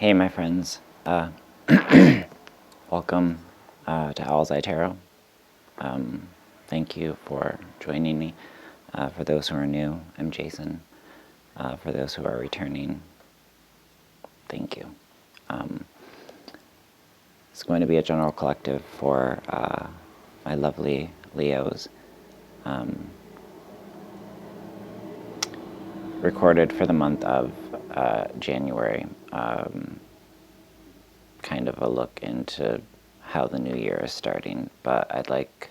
Hey, my friends. Welcome to Owlets Tarot. Thank you for joining me. For those who are new, I'm Jason. For those who are returning, thank you. It's going to be a general collective for my lovely Leos. Recorded for the month of January. Kind of a look into how the new year is starting, but I'd like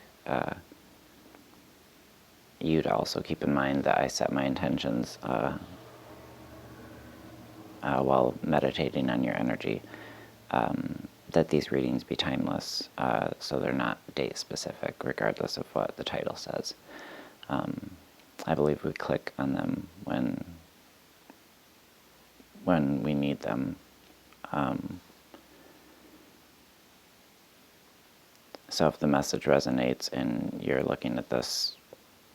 you to also keep in mind that I set my intentions while meditating on your energy, that these readings be timeless, so they're not date specific, regardless of what the title says. I believe we click on them when we need them. So if the message resonates and you're looking at this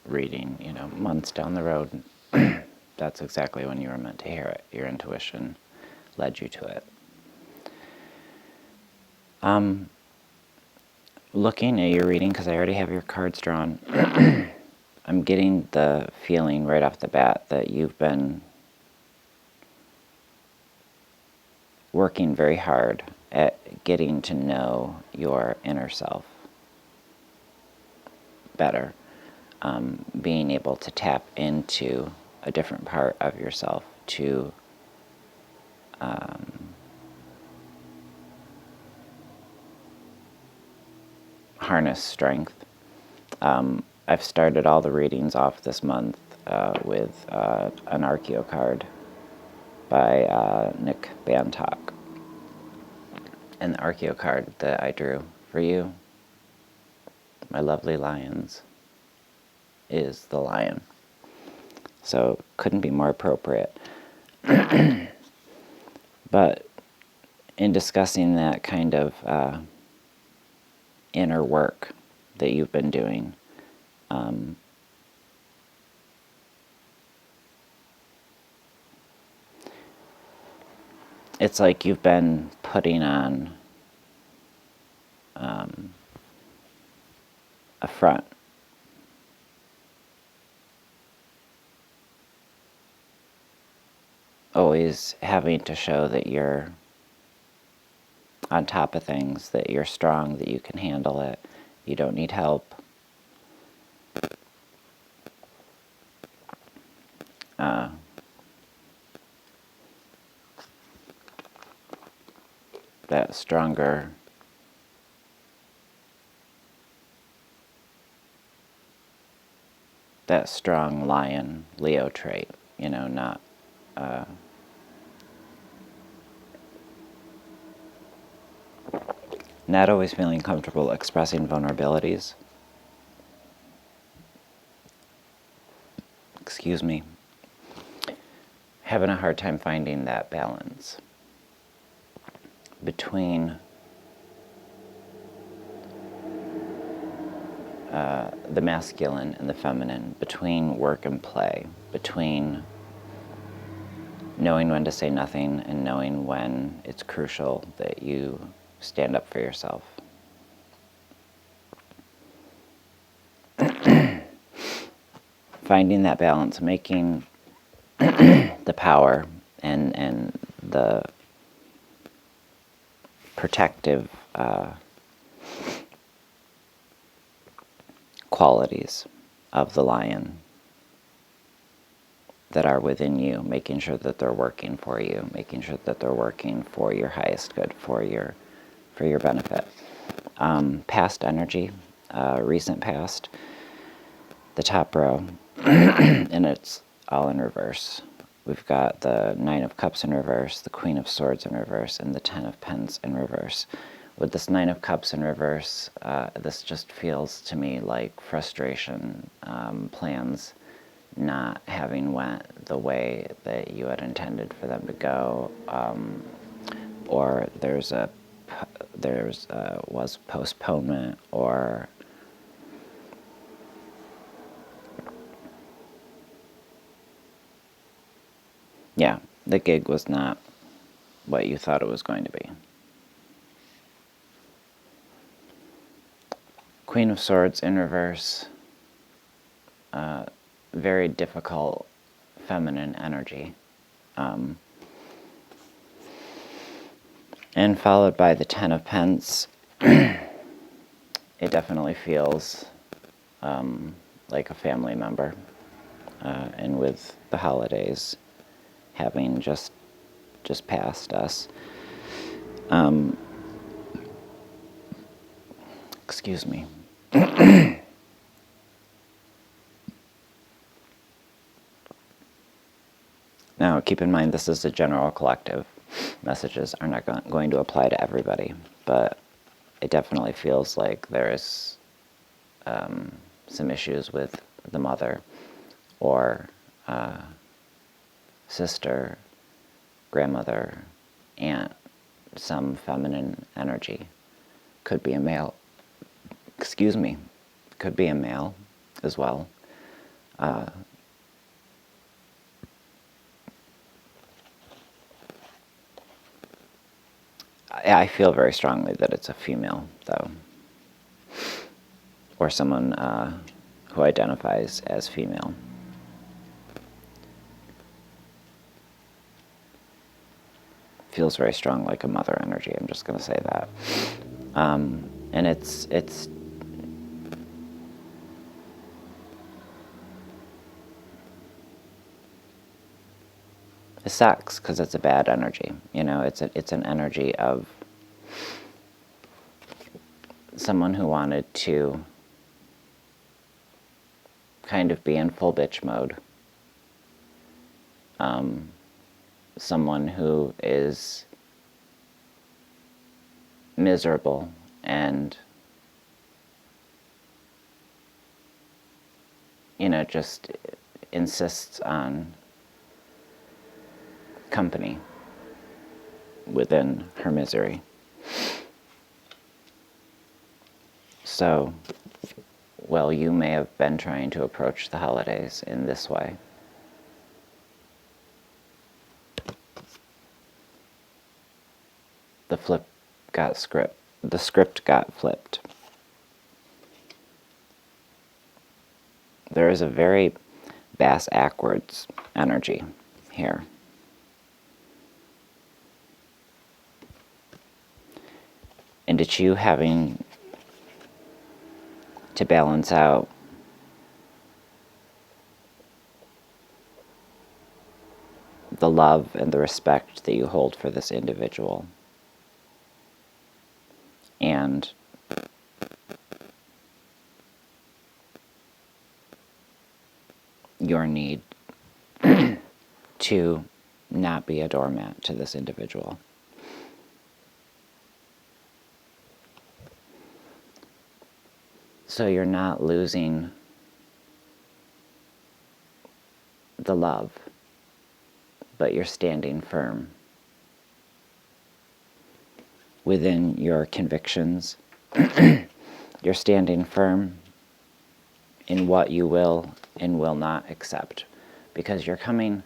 reading, months down the road, that's exactly when you were meant to hear it. Your intuition led you to it. Looking at your reading, because I already have your cards drawn, I'm getting the feeling right off the bat that you've been working very hard at getting to know your inner self better, being able to tap into a different part of yourself to harness strength. I've started all the readings off this month with an Archeo card by Nick Bantock. And the Archeo card that I drew for you, my lovely lions, is the lion. So couldn't be more appropriate. But in discussing that kind of inner work that you've been doing, it's like you've been putting on a front. Always having to show that you're on top of things, that you're strong, that you can handle it, you don't need help. That stronger, that strong lion Leo trait, not not always feeling comfortable expressing vulnerabilities. Excuse me. Having a hard time finding that balance between the masculine and the feminine, between work and play, between knowing when to say nothing and knowing when it's crucial that you stand up for yourself. Finding that balance, making the power and the protective qualities of the lion that are within you, making sure that they're working for you, making sure that they're working for your highest good, for your benefit. Past energy, recent past, the top row, and it's all in reverse. We've got the Nine of Cups in reverse, the Queen of Swords in reverse, and the Ten of Pence in reverse. With this Nine of Cups in reverse, this just feels to me like frustration, plans not having went the way that you had intended for them to go, or was postponement, or yeah, the gig was not what you thought it was going to be. Queen of Swords in reverse, very difficult feminine energy. And followed by the Ten of Pence. It definitely feels like a family member. And with the holidays having just passed us, excuse me. Now, keep in mind, this is a general collective. Messages are not going to apply to everybody, but it definitely feels like there is some issues with the mother or sister, grandmother, aunt, some feminine energy. Could be a male, excuse me, could be a male as well. I feel very strongly that it's a female, though, or someone who identifies as female. Feels very strong like a mother energy, I'm just going to say that. And it's it sucks because it's a bad energy. You know, it's an energy of someone who wanted to kind of be in full bitch mode. Someone who is miserable and, you know, just insists on company within her misery. So, well, you may have been trying to approach the holidays in this way. The script got flipped. There is a very bass-ackwards energy here. And it's you having to balance out the love and the respect that you hold for this individual and your need to not be a doormat to this individual. So you're not losing the love, but you're standing firm within your convictions. You're standing firm in what you will and will not accept, because you're coming,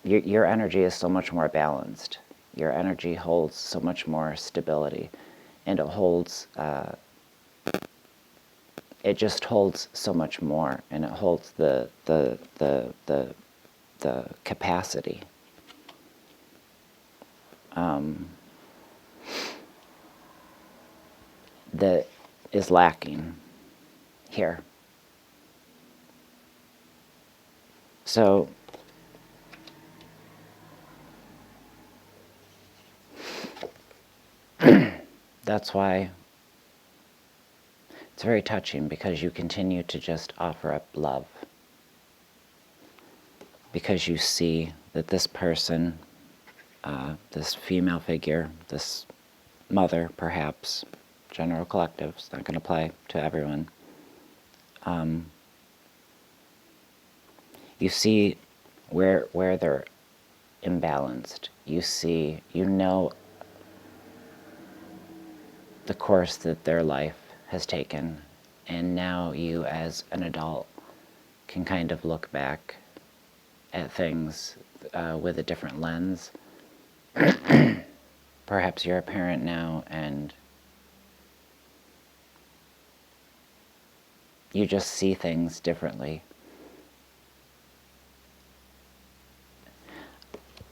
your energy is so much more balanced. Your energy holds so much more stability, and it holds, it just holds so much more, and it holds the capacity. That is lacking here. So that's why it's very touching, because you continue to just offer up love. Because you see that this person, this female figure, this mother perhaps, general collective, it's not going to apply to everyone. You see where they're imbalanced. You know the course that their life has taken, and now you as an adult can kind of look back at things with a different lens. Perhaps you're a parent now and you just see things differently.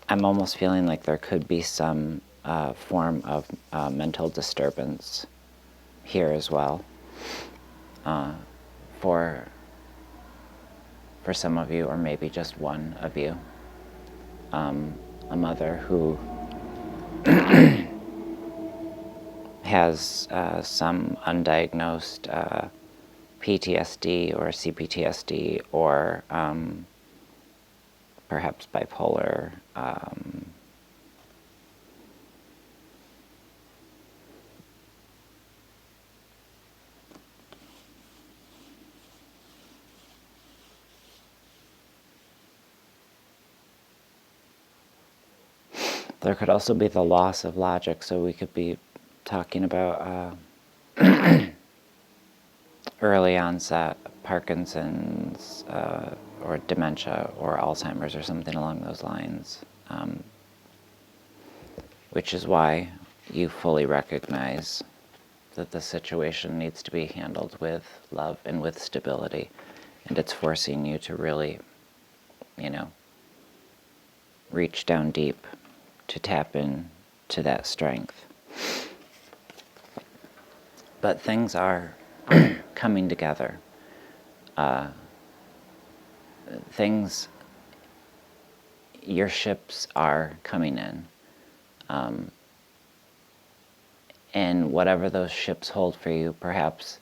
I'm almost feeling like there could be some form of mental disturbance here as well for some of you, or maybe just one of you. A mother who has some undiagnosed PTSD or CPTSD, or perhaps bipolar. There could also be the loss of logic, so we could be talking about early onset Parkinson's or dementia or Alzheimer's or something along those lines, which is why you fully recognize that the situation needs to be handled with love and with stability, and it's forcing you to really, reach down deep to tap in to that strength. But things are coming together. Your ships are coming in. And whatever those ships hold for you, perhaps,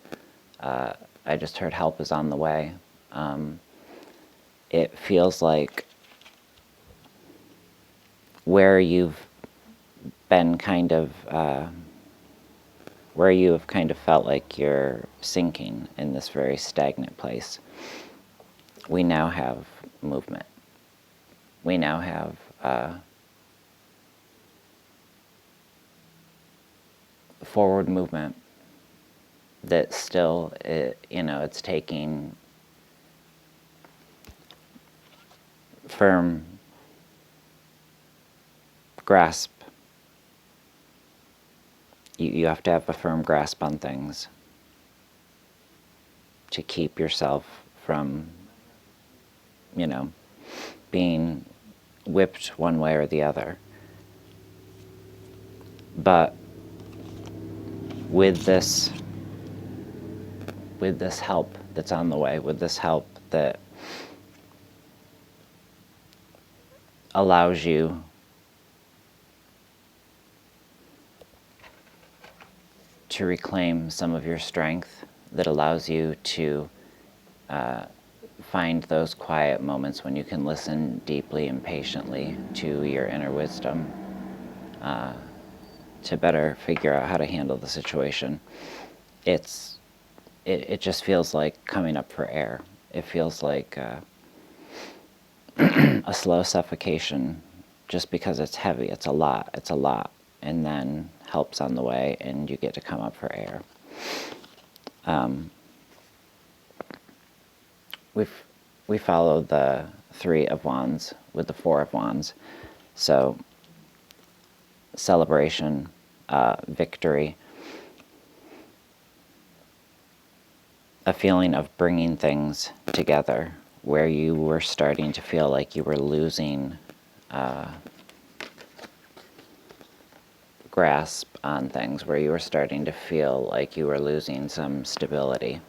I just heard help is on the way. It feels like where you've been where you have kind of felt like you're sinking in this very stagnant place, we now have movement. We now have forward movement that still, it's taking firm grasp. You have to have a firm grasp on things to keep yourself from, being whipped one way or the other. But with this help that's on the way, with this help that allows you to reclaim some of your strength, that allows you to find those quiet moments when you can listen deeply and patiently to your inner wisdom to better figure out how to handle the situation. It just feels like coming up for air. It feels like a slow suffocation, just because it's heavy. It's a lot. And then help's on the way, and you get to come up for air. We follow the 3 of Wands with the 4 of Wands. So celebration, victory, a feeling of bringing things together where you were starting to feel like you were losing grasp on things, where you were starting to feel like you were losing some stability.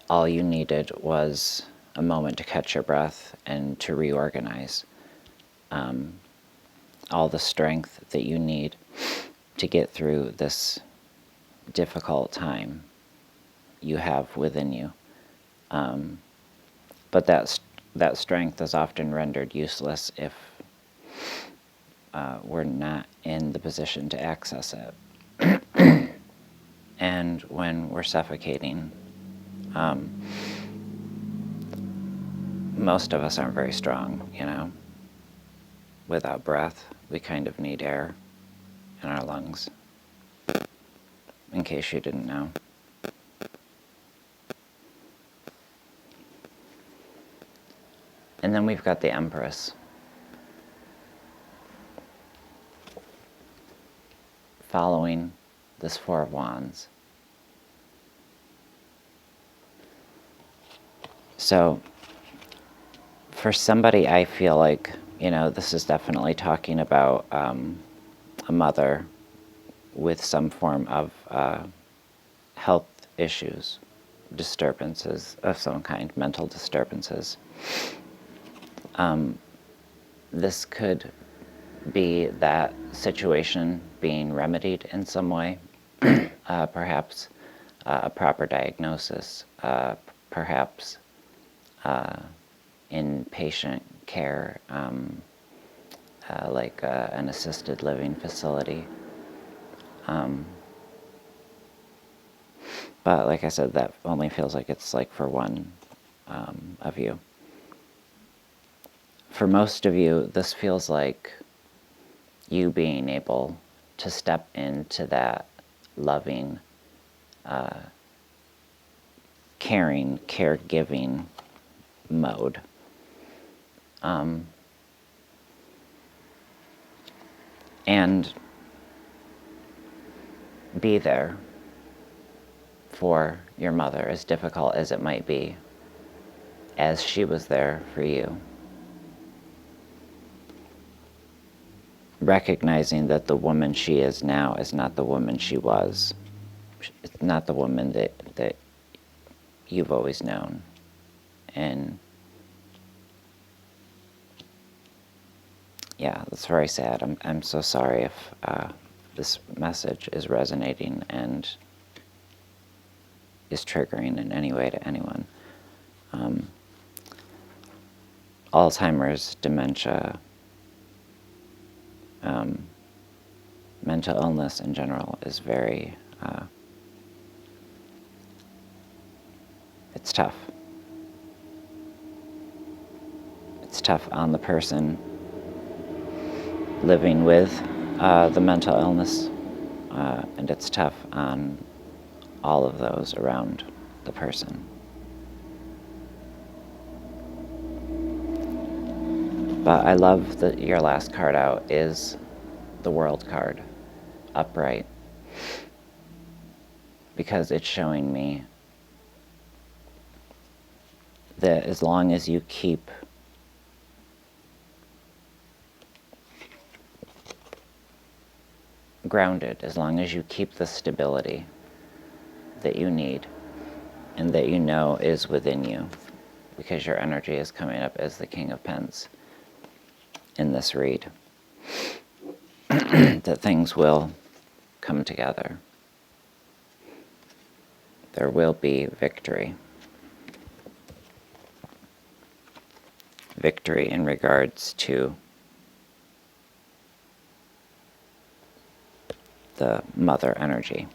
All you needed was a moment to catch your breath and to reorganize. All the strength that you need to get through this difficult time you have within you. But that strength is often rendered useless if we're not in the position to access it. And when we're suffocating, most of us aren't very strong, Without breath, we kind of need air in our lungs, in case you didn't know. And then we've got the Empress. Following this Four of Wands. So, for somebody, I feel like, this is definitely talking about a mother with some form of health issues, disturbances of some kind, mental disturbances. This could be that situation being remedied in some way, perhaps a proper diagnosis, perhaps inpatient care, like an assisted living facility. But like I said, that only feels like it's like for one of you. For most of you, this feels like you being able to step into that loving, caring, caregiving mode. And be there for your mother, as difficult as it might be, as she was there for you. Recognizing that the woman she is now is not the woman she was. It's not the woman that you've always known. And yeah, that's very sad. I'm so sorry if this message is resonating and is triggering in any way to anyone. Alzheimer's, dementia, mental illness in general is very, it's tough. It's tough on the person living with the mental illness, and it's tough on all of those around the person. But I love that your last card out is the World card, upright, because it's showing me that as long as you keep grounded, as long as you keep the stability that you need and that you know is within you, because your energy is coming up as the King of Pence in this read, that things will come together. There will be victory. Victory in regards to the mother energy.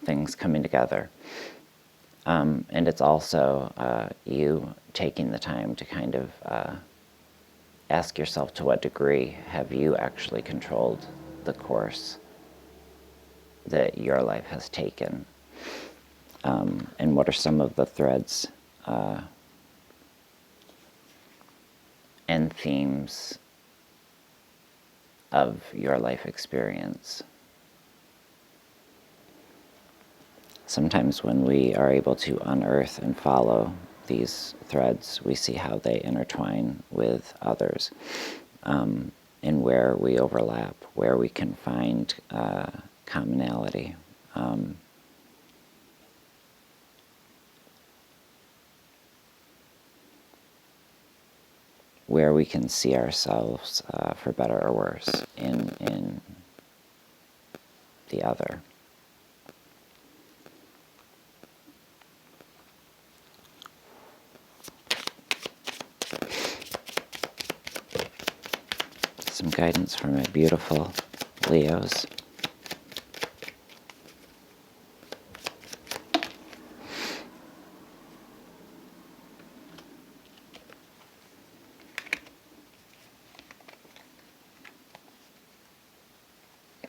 Things coming together. And it's also you taking the time to kind of ask yourself, to what degree have you actually controlled the course that your life has taken? And what are some of the threads and themes of your life experience? Sometimes when we are able to unearth and follow these threads, we see how they intertwine with others, and where we overlap, where we can find commonality. Where we can see ourselves, for better or worse, in the other. Some guidance for my beautiful Leos.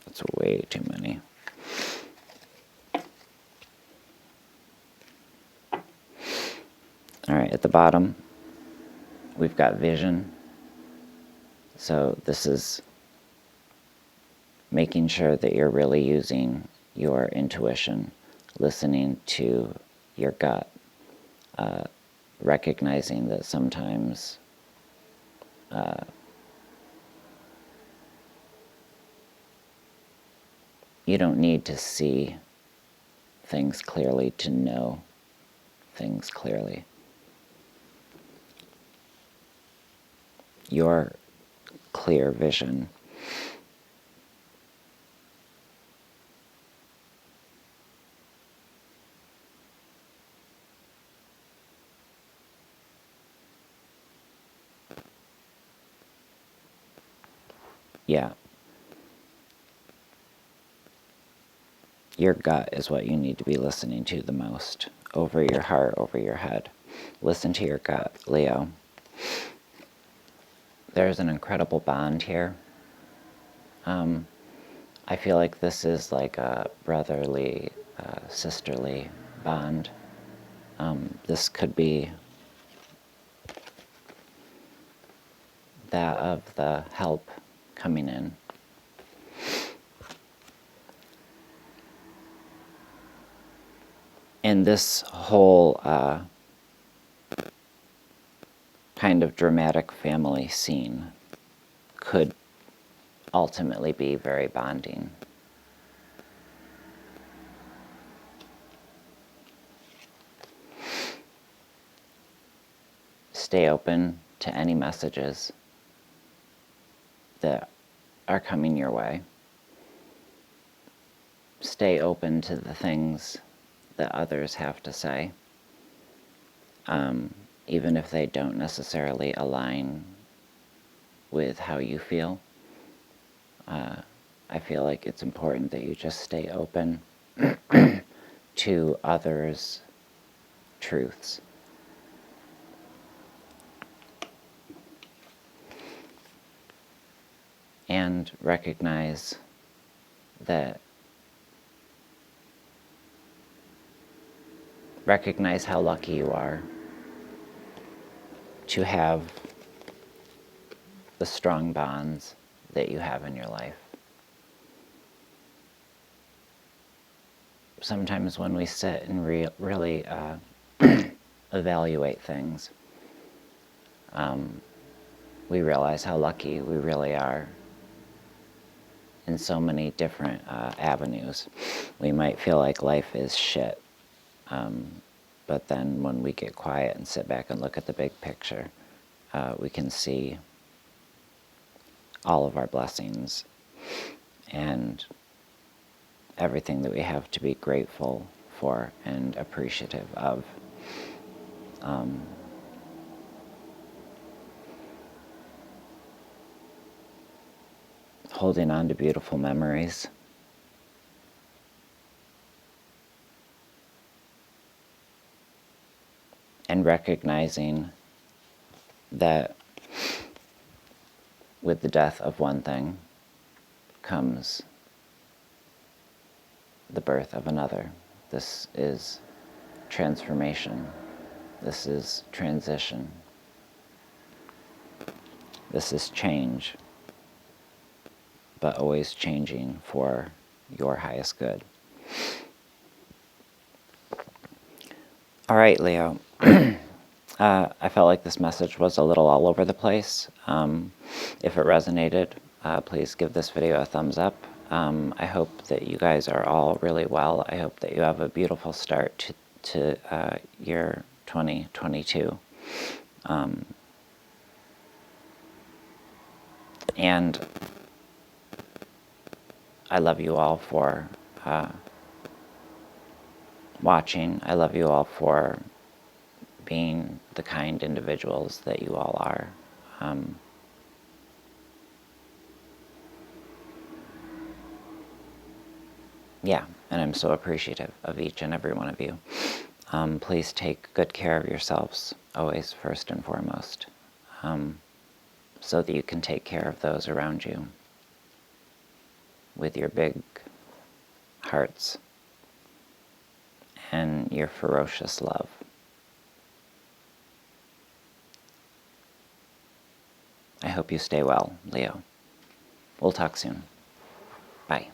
That's way too many. All right, at the bottom, we've got vision. So this is making sure that you're really using your intuition, listening to your gut, recognizing that sometimes you don't need to see things clearly to know things clearly. Your clear vision yeah, your gut is what you need to be listening to the most, over your heart, over your head. Listen to your gut, Leo. There's an incredible bond here. I feel like this is like a brotherly, sisterly bond. This could be that of the help coming in. And this whole kind of dramatic family scene could ultimately be very bonding. Stay open to any messages that are coming your way. Stay open to the things that others have to say, even if they don't necessarily align with how you feel. I feel like it's important that you just stay open to others' truths. And recognize how lucky you are to have the strong bonds that you have in your life. Sometimes when we sit and really evaluate things, we realize how lucky we really are in so many different avenues. We might feel like life is shit, but then when we get quiet and sit back and look at the big picture, we can see all of our blessings and everything that we have to be grateful for and appreciative of. Holding on to beautiful memories. And recognizing that with the death of one thing comes the birth of another. This is transformation. This is transition. This is change, but always changing for your highest good. All right, Leo. I felt like this message was a little all over the place. If it resonated, please give this video a thumbs up. I hope that you guys are all really well. I hope that you have a beautiful start to year 2022. And I love you all for watching. I love you all for being the kind individuals that you all are. Yeah, and I'm so appreciative of each and every one of you. Please take good care of yourselves, always first and foremost, so that you can take care of those around you with your big hearts and your ferocious love. I hope you stay well, Leo. We'll talk soon. Bye.